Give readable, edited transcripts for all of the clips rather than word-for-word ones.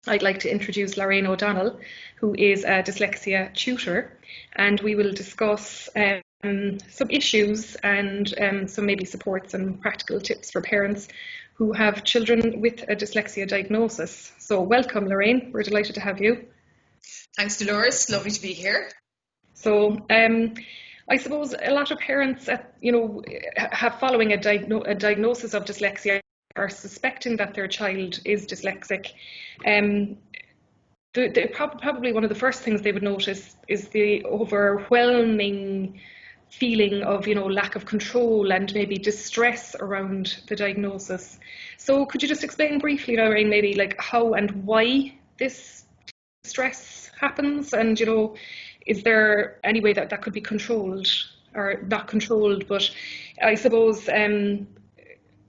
I'd like to introduce Lorraine O'Donnell, who is a dyslexia tutor, and we will discuss some issues and some maybe supports and practical tips for parents who have children with a dyslexia diagnosis. So welcome, Lorraine. We're delighted to have you. Thanks, Dolores. Lovely to be here. So I suppose a lot of parents, have following a diagnosis of dyslexia are suspecting that their child is dyslexic. Um, Probably one of the first things they would notice is the overwhelming feeling of, lack of control and maybe distress around the diagnosis. So could you just explain briefly, Lorraine, maybe like how and why this stress happens, and is there any way that could be controlled, or not controlled, but I suppose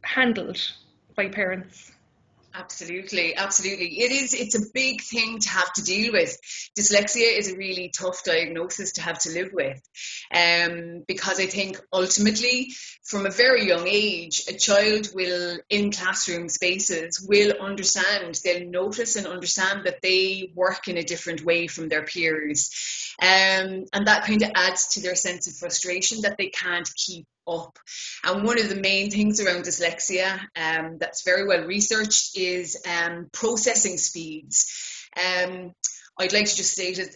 handled by parents? Absolutely, absolutely. It's a big thing to have to deal with. Dyslexia is a really tough diagnosis to have to live with. Because I think ultimately, from a very young age, a child will, in classroom spaces, will understand, they'll notice and understand that they work in a different way from their peers. And that kind of adds to their sense of frustration that they can't keep up. And one of the main things around dyslexia that's very well researched is processing speeds. I'd like to just say that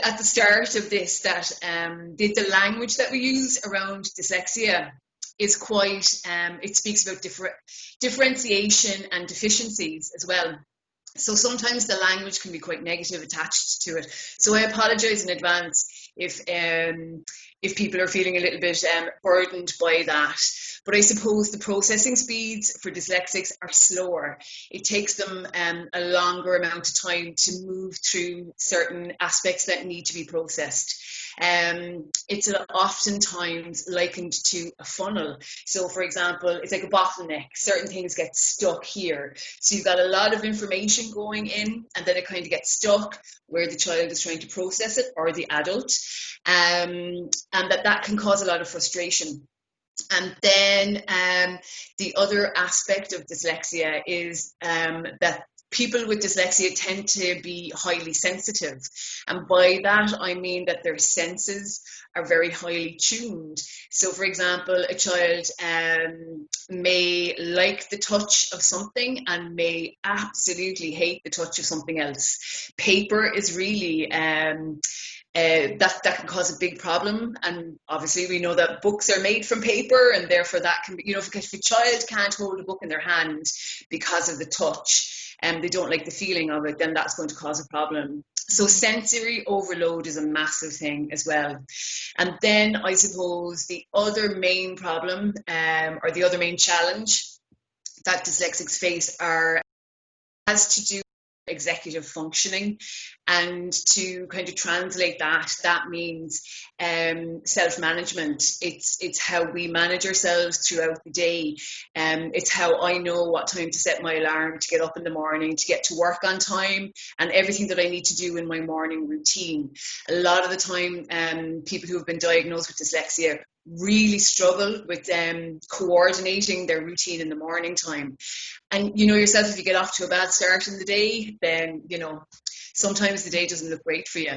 at the start of this that the language that we use around dyslexia is quite, it speaks about differentiation and deficiencies as well. So sometimes the language can be quite negative attached to it. So I apologise in advance if people are feeling a little bit burdened by that. But I suppose the processing speeds for dyslexics are slower. It takes them a longer amount of time to move through certain aspects that need to be processed. It's oftentimes likened to a funnel. So for example, it's like a bottleneck. Certain things get stuck here. So you've got a lot of information going in, and then it kind of gets stuck where the child is trying to process it, or the adult. And that can cause a lot of frustration. And then the other aspect of dyslexia is that people with dyslexia tend to be highly sensitive. And by that, I mean that their senses are very highly tuned. So, for example, a child may like the touch of something and may absolutely hate the touch of something else. Paper is really that can cause a big problem, and obviously we know that books are made from paper, and therefore that can be, if a child can't hold a book in their hand because of the touch and they don't like the feeling of it, then that's going to cause a problem. So sensory overload is a massive thing as well. And then I suppose the other main problem, or the other main challenge that dyslexics face has to do executive functioning. And to kind of translate that means self-management. It's how we manage ourselves throughout the day. It's how I know what time to set my alarm to get up in the morning, to get to work on time, and everything that I need to do in my morning routine. A lot of the time, people who have been diagnosed with dyslexia really struggle with coordinating their routine in the morning time. And you know yourself, if you get off to a bad start in the day, then sometimes the day doesn't look great for you.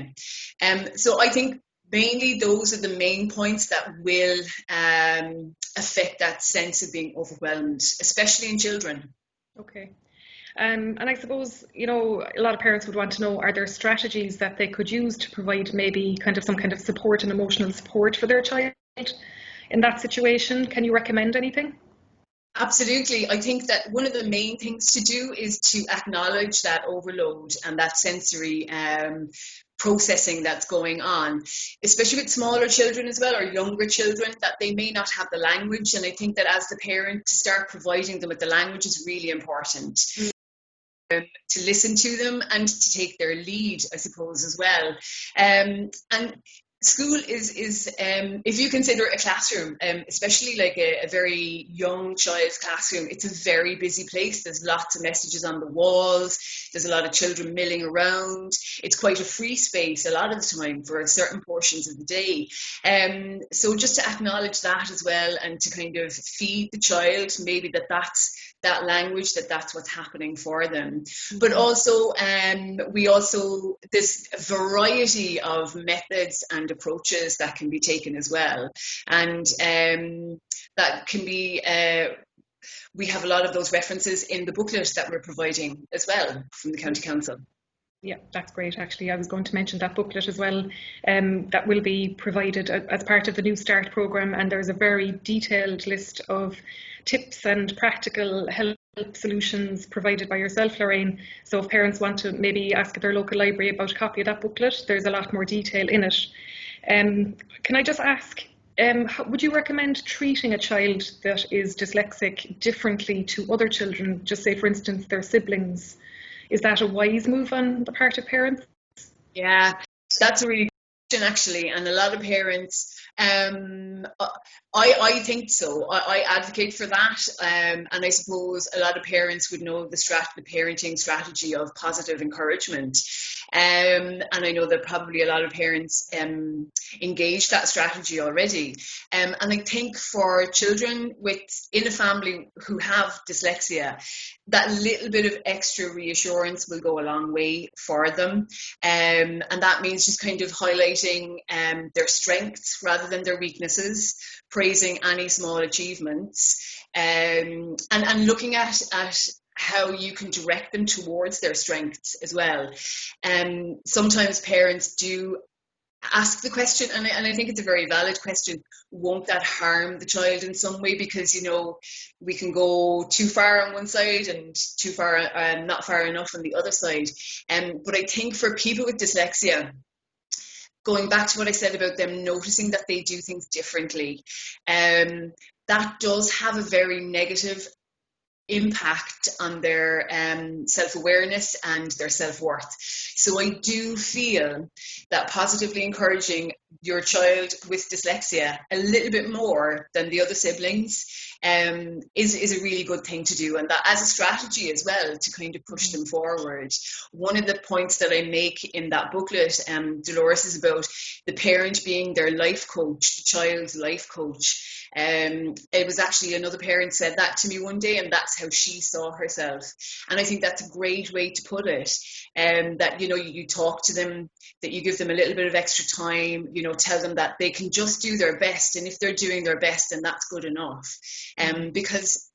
So I think mainly those are the main points that will affect that sense of being overwhelmed, especially in children. Okay. And I suppose, a lot of parents would want to know, are there strategies that they could use to provide maybe some kind of support and emotional support for their child in that situation? Can you recommend anything? Absolutely. I think that one of the main things to do is to acknowledge that overload and that sensory processing that's going on, especially with smaller children as well, or younger children, that they may not have the language. And I think that as the parent, to start providing them with the language is really important. To listen to them and to take their lead, I suppose, as well. And school is if you consider a classroom, especially like a very young child's classroom, it's a very busy place. There's lots of messages on the walls. There's a lot of children milling around. It's quite a free space a lot of the time for certain portions of the day. So just to acknowledge that as well, and to kind of feed the child maybe that's that language, that's what's happening for them. But also, there's a variety of methods and approaches that can be taken as well. And that can be, we have a lot of those references in the booklet that we're providing as well from the County Council. Yeah, that's great. Actually, I was going to mention that booklet as well. That will be provided as part of the NEWSTART programme, and there's a very detailed list of tips and practical help solutions provided by yourself, Lorraine. So if parents want to maybe ask their local library about a copy of that booklet, there's a lot more detail in it. Can I just ask, would you recommend treating a child that is dyslexic differently to other children, just say for instance their siblings? Is that a wise move on the part of parents? Yeah, that's a really good question actually, and a lot of parents, I think so. I advocate for that, and I suppose a lot of parents would know the parenting strategy of positive encouragement. And I know that probably a lot of parents engage that strategy already. And I think for children in a family who have dyslexia, that little bit of extra reassurance will go a long way for them. And that means just kind of highlighting their strengths rather than their weaknesses, praising any small achievements, and looking at how you can direct them towards their strengths as well. Sometimes parents do ask the question, and I think it's a very valid question, won't that harm the child in some way? Because, we can go too far on one side and too far, not far enough on the other side. But I think for people with dyslexia, going back to what I said about them noticing that they do things differently, that does have a very negative impact on their self-awareness and their self-worth. So I do feel that positively encouraging your child with dyslexia a little bit more than the other siblings is a really good thing to do, and that as a strategy as well to kind of push them forward. One of the points that I make in that booklet, Dolores, is about the parent being their life coach, the child's life coach. It was actually another parent said that to me one day, and that's how she saw herself. And I think that's a great way to put it. That you talk to them, that you give them a little bit of extra time, tell them that they can just do their best, and if they're doing their best, then that's good enough. Because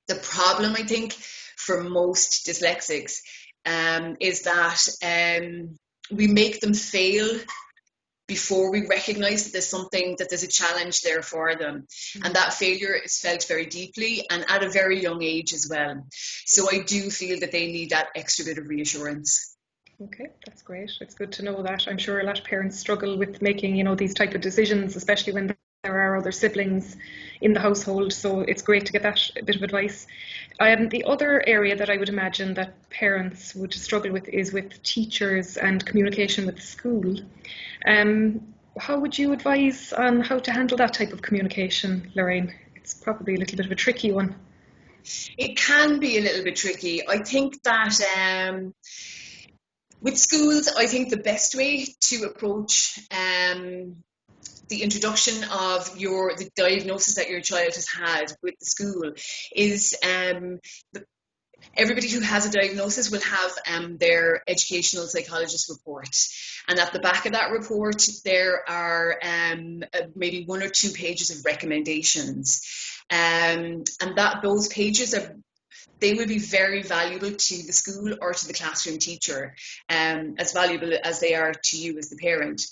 the problem, I think, for most dyslexics is that we make them fail before we recognise that there's a challenge there for them. And that failure is felt very deeply and at a very young age as well. So I do feel that they need that extra bit of reassurance. Okay, that's great. It's good to know that. I'm sure a lot of parents struggle with making, these type of decisions, especially when there are other siblings in the household. So it's great to get that bit of advice. The other area that I would imagine that parents would struggle with is with teachers and communication with the school. How would you advise on how to handle that type of communication, Lorraine? It's probably a little bit of a tricky one. It can be a little bit tricky. I think that with schools, I think the best way to approach the introduction of the diagnosis that your child has had with the school is everybody who has a diagnosis will have their educational psychologist report, and at the back of that report there are maybe 1 or 2 pages of recommendations, and that those pages they will be very valuable to the school or to the classroom teacher, as valuable as they are to you as the parent.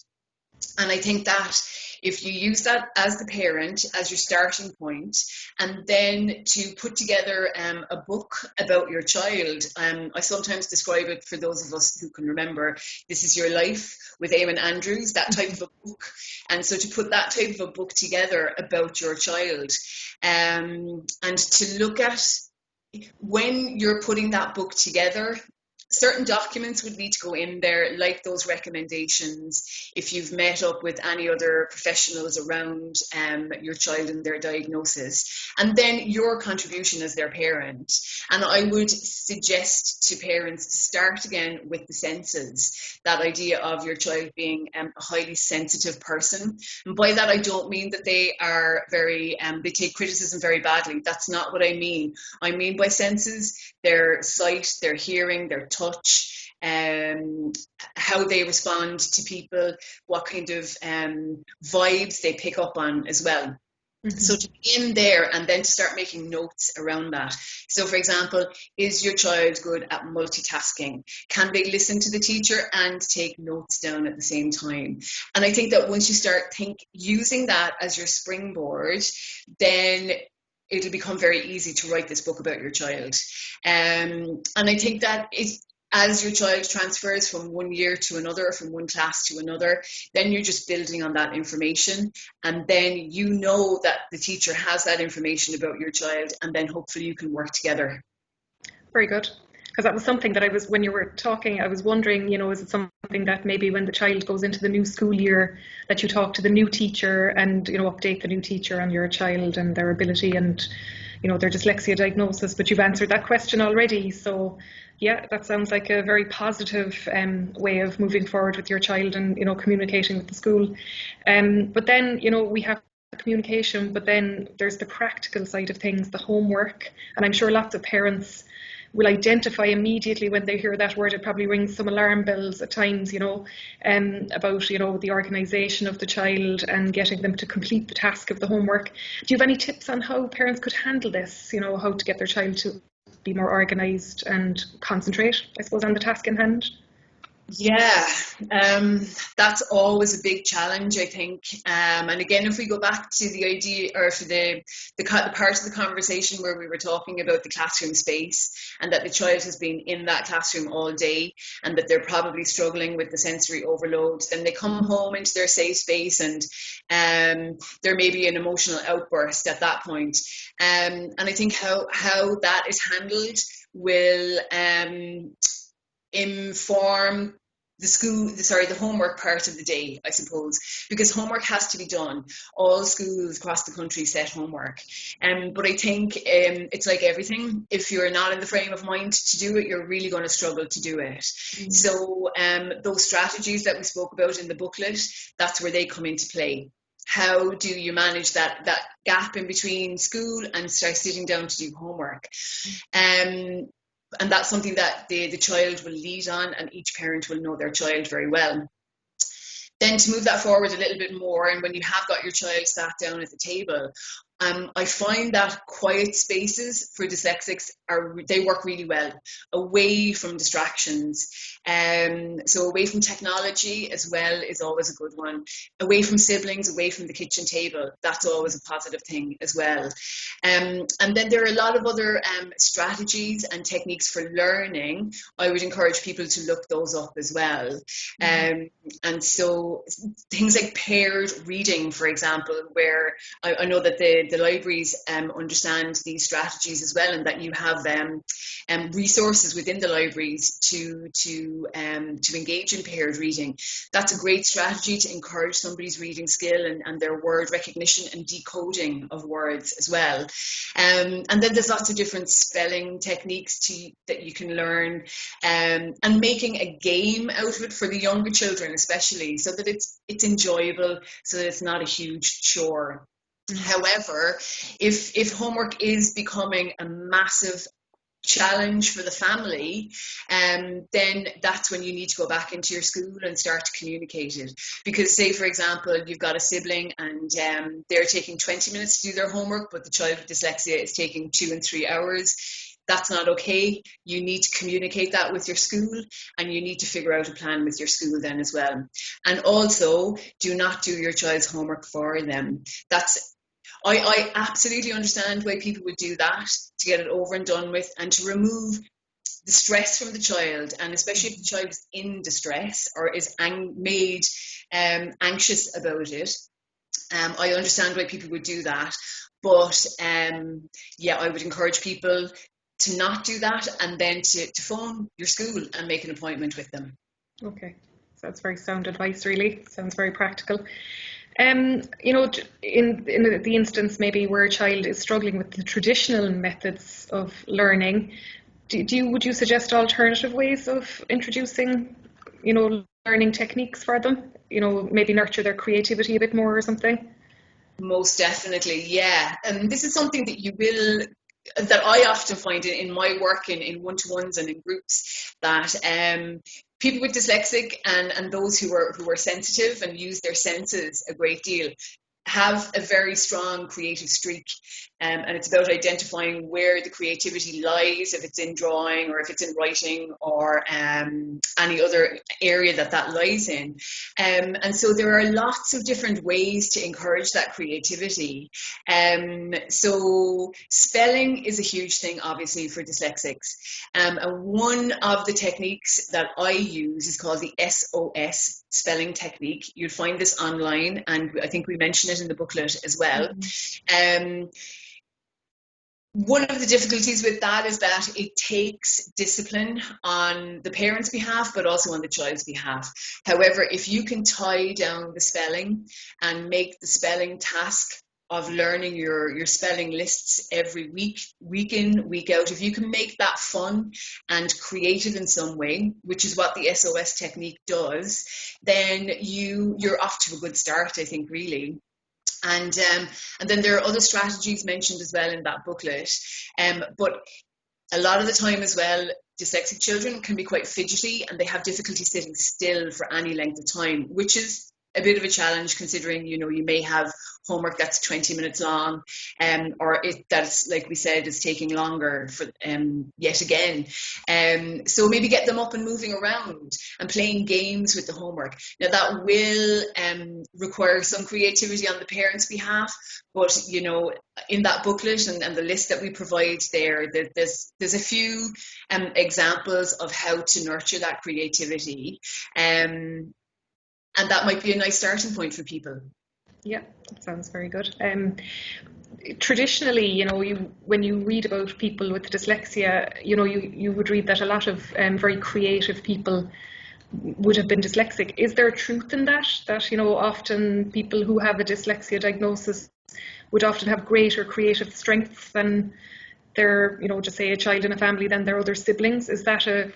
And I think that if you use that as the parent, as your starting point, and then to put together a book about your child, I sometimes describe it, for those of us who can remember, This Is Your Life with Eamon Andrews, that type of a book. And so to put that type of a book together about your child, and to look at when you're putting that book together, certain documents would need to go in there, like those recommendations, if you've met up with any other professionals around your child and their diagnosis, and then your contribution as their parent. And I would suggest to parents to start again with the senses, that idea of your child being a highly sensitive person. And by that, I don't mean that they are they take criticism very badly. That's not what I mean. I mean by senses, their sight, their hearing, their touch, how they respond to people, what kind of vibes they pick up on as well. Mm-hmm. So to begin there and then to start making notes around that. So for example, is your child good at multitasking? Can they listen to the teacher and take notes down at the same time? And I think that once you start using that as your springboard, then it'll become very easy to write this book about your child. And I think that as your child transfers from one year to another, from one class to another, then you're just building on that information. And then you know that the teacher has that information about your child, and then hopefully you can work together. Very good. Because that was something that when you were talking, I was wondering, is it something that maybe when the child goes into the new school year, that you talk to the new teacher and, update the new teacher on your child and their ability and, their dyslexia diagnosis, but you've answered that question already. So yeah, that sounds like a very positive way of moving forward with your child and, communicating with the school. But then, we have communication, but then there's the practical side of things, the homework. And I'm sure lots of parents will identify immediately when they hear that word. It probably rings some alarm bells at times, about, the organisation of the child and getting them to complete the task of the homework. Do you have any tips on how parents could handle this, how to get their child to be more organised and concentrate, I suppose, on the task in hand? Yeah, that's always a big challenge, I think. And again, if we go back to the idea, or for the part of the conversation where we were talking about the classroom space, and that the child has been in that classroom all day, and that they're probably struggling with the sensory overload, then they come home into their safe space, and there may be an emotional outburst at that point. And I think how that is handled will inform the homework part of the day, I suppose, because homework has to be done. All schools across the country set homework. But I think it's like everything. If you're not in the frame of mind to do it, you're really going to struggle to do it. Mm-hmm. So those strategies that we spoke about in the booklet, that's where they come into play. How do you manage that gap in between school and start sitting down to do homework? And that's something that the child will lead on, and each parent will know their child very well. Then to move that forward a little bit more, and when you have got your child sat down at the table, I find that quiet spaces for dyslexics they work really well, away from distractions. So away from technology as well is always a good one. Away from siblings, away from the kitchen table, that's always a positive thing as well. And then there are a lot of other strategies and techniques for learning. I would encourage people to look those up as well. And so things like paired reading, for example, where I know that the libraries understand these strategies as well, and that you have resources within the libraries to engage in paired reading. That's a great strategy to encourage somebody's reading skill and their word recognition and decoding of words as well. And then there's lots of different spelling techniques that you can learn, and making a game out of it for the younger children especially, so that it's enjoyable, so that it's not a huge chore. However, if homework is becoming a massive challenge for the family, then that's when you need to go back into your school and start to communicate it. Because say, for example, you've got a sibling and they're taking 20 minutes to do their homework, but the child with dyslexia is taking 2 and 3 hours. That's not okay. You need to communicate that with your school, and you need to figure out a plan with your school then as well. And also, do not do your child's homework for them. I absolutely understand why people would do that, to get it over and done with, and to remove the stress from the child, and especially if the child is in distress or is made anxious about it. I understand why people would do that, but I would encourage people to not do that, and then to phone your school and make an appointment with them. Okay, so that's very sound advice, really. Sounds very practical. You know, in the instance maybe where a child is struggling with the traditional methods of learning, would you suggest alternative ways of introducing, you know, learning techniques for them? You know, maybe nurture their creativity a bit more or something? Most definitely, yeah. And this is something that I often find in my work in one-to-ones and in groups, that people with dyslexic and those who are sensitive and use their senses a great deal have a very strong creative streak, and it's about identifying where the creativity lies, if it's in drawing or if it's in writing or any other area that lies in. And so there are lots of different ways to encourage that creativity. So spelling is a huge thing, obviously, for dyslexics. And one of the techniques that I use is called the SOS spelling technique. You'll find this online, and I think we mention it in the booklet as well. One of the difficulties with that is that it takes discipline on the parent's behalf, but also on the child's behalf. However, if you can tie down the spelling and make the spelling task of learning your spelling lists every week in, week out, if you can make that fun and creative in some way, which is what the SOS technique does, then you're off to a good start, I think, really. And then there are other strategies mentioned as well in that booklet. But a lot of the time as well, dyslexic children can be quite fidgety and they have difficulty sitting still for any length of time, which is a bit of a challenge, considering, you know, you may have homework that's 20 minutes long, or that's, like we said, is taking longer for yet again. So maybe get them up and moving around and playing games with the homework. Now that will require some creativity on the parents' behalf, but, you know, in that booklet and the list that we provide there's a few examples of how to nurture that creativity. And that might be a nice starting point for people. Yeah, that sounds very good. Traditionally, you know, when you read about people with dyslexia, you know, you would read that a lot of very creative people would have been dyslexic. Is there truth in that? That, you know, often people who have a dyslexia diagnosis would often have greater creative strengths than their, you know, just say a child in a family than their other siblings. Is that a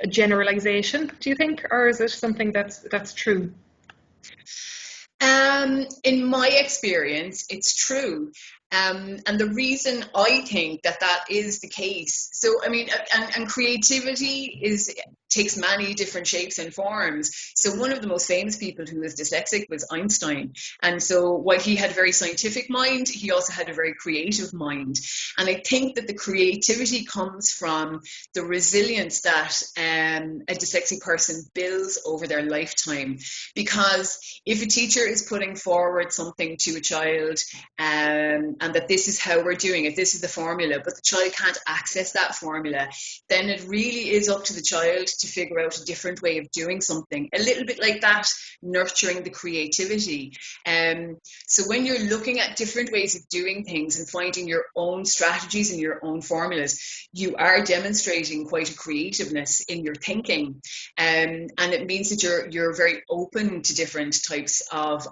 generalization, do you think, or is it something that's true? In my experience, it's true. And the reason I think that is the case, so I mean, and creativity takes many different shapes and forms. So one of the most famous people who was dyslexic was Einstein. And so while he had a very scientific mind, he also had a very creative mind. And I think that the creativity comes from the resilience that a dyslexic person builds over their lifetime. Because if a teacher is putting forward something to a child, and that this is how we're doing it, this is the formula, but the child can't access that formula, then it really is up to the child to figure out a different way of doing something, a little bit like that, nurturing the creativity. So when you're looking at different ways of doing things and finding your own strategies and your own formulas, you are demonstrating quite a creativeness in your thinking, and it means that you're very open to different types of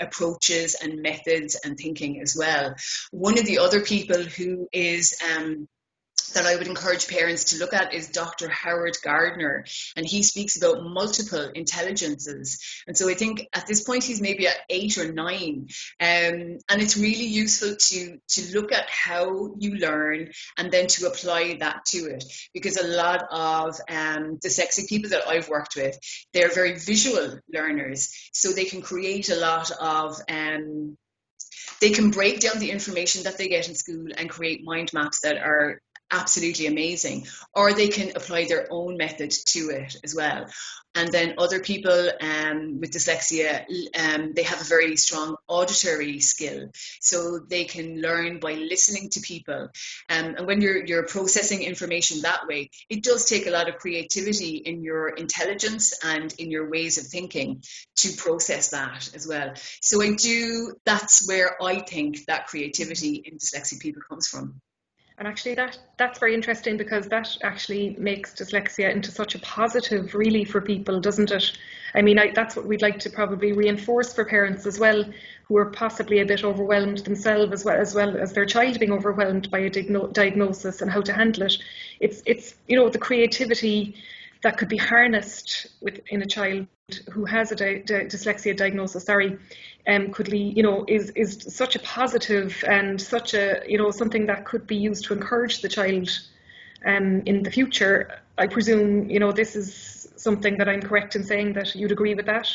approaches and methods and thinking as well. One of the other people who is that I would encourage parents to look at is Dr. Howard Gardner, and he speaks about multiple intelligences. And so I think at this point he's maybe at 8 or 9, and it's really useful to look at how you learn and then to apply that to it, because a lot of dyslexic people that I've worked with, they're very visual learners, so they can create a lot of they can break down the information that they get in school and create mind maps that are absolutely amazing, or they can apply their own method to it as well. And then other people with dyslexia, they have a very strong auditory skill, so they can learn by listening to people. And when you're processing information that way, it does take a lot of creativity in your intelligence and in your ways of thinking to process that as well. So that's where I think that creativity in dyslexic people comes from. And actually that's very interesting, because that actually makes dyslexia into such a positive really for people, doesn't it? I mean, that's what we'd like to probably reinforce for parents as well, who are possibly a bit overwhelmed themselves, as well as their child being overwhelmed by a diagnosis, and how to handle it. It's the creativity that could be harnessed in a child who has a dyslexia diagnosis, could lead, is such a positive, and such a, something that could be used to encourage the child in the future. I presume, this is something that I'm correct in saying, that you'd agree with that?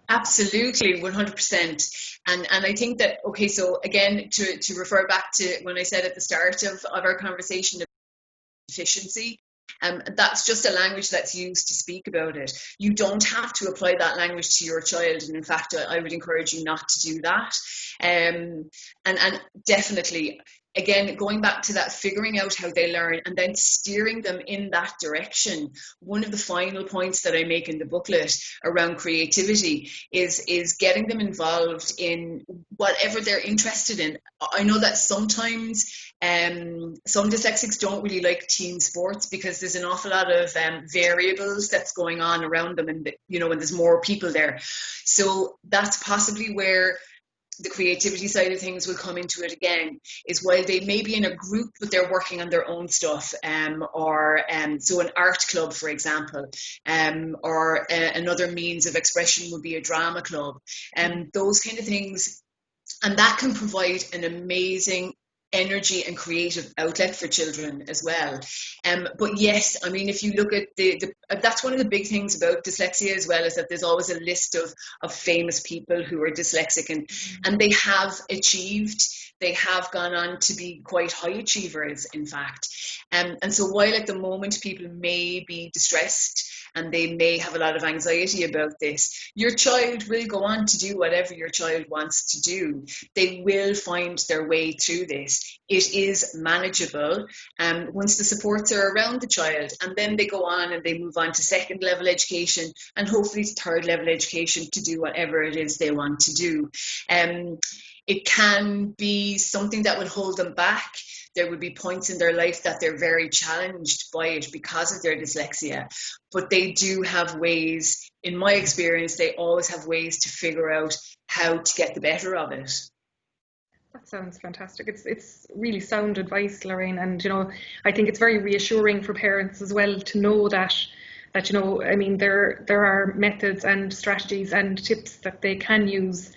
Absolutely, 100%. And I think that, okay, so again, to refer back to when I said at the start of our conversation, efficiency, that's just a language that's used to speak about it. You don't have to apply that language to your child, and in fact, I would encourage you not to do that. And definitely, again, going back to that, figuring out how they learn and then steering them in that direction. One of the final points that I make in the booklet around creativity is getting them involved in whatever they're interested in. I know that sometimes some dyslexics don't really like team sports, because there's an awful lot of variables that's going on around them, and when there's more people there. So that's possibly where the creativity side of things will come into it again, is while they may be in a group, but they're working on their own stuff, so an art club, for example, or another means of expression would be a drama club, those kind of things. And that can provide an amazing energy and creative outlet for children as well. But yes, I mean, if you look at that's one of the big things about dyslexia as well, is that there's always a list of famous people who are dyslexic, and they have achieved, they have gone on to be quite high achievers, in fact. And so while at the moment people may be distressed and they may have a lot of anxiety about this, your child will go on to do whatever your child wants to do. They will find their way through this. It is manageable once the supports are around the child, and then they go on and they move on to second level education, and hopefully third level education, to do whatever it is they want to do. It can be something that would hold them back. There would be points in their life that they're very challenged by it because of their dyslexia, but they do have ways, in my experience, they always have ways to figure out how to get the better of it. That sounds fantastic. It's really sound advice, Lorraine, and I think it's very reassuring for parents as well to know that I mean, there are methods and strategies and tips that they can use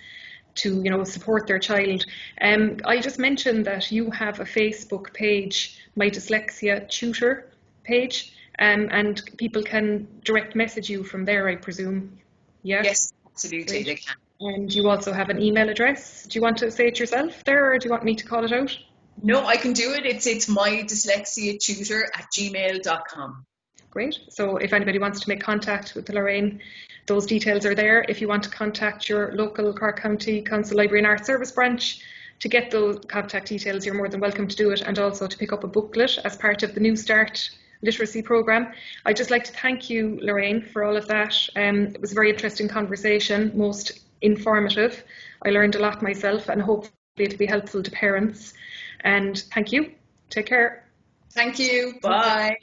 to support their child. I just mentioned that you have a Facebook page, My Dyslexia Tutor page, and people can direct message you from there, I presume. Yeah? Yes, absolutely, Great. they can. And you also have an email address. Do you want to say it yourself there, or do you want me to call it out? No, I can do it. It's mydyslexiatutor@gmail.com. Great. So if anybody wants to make contact with Lorraine, those details are there. If you want to contact your local Cork County Council Library and Art Service branch to get those contact details, you're more than welcome to do it, and also to pick up a booklet as part of the NEWSTART literacy programme. I'd just like to thank you, Lorraine, for all of that. It was a very interesting conversation, most informative. I learned a lot myself, and hopefully it'll be helpful to parents. And thank you. Take care. Thank you. Bye.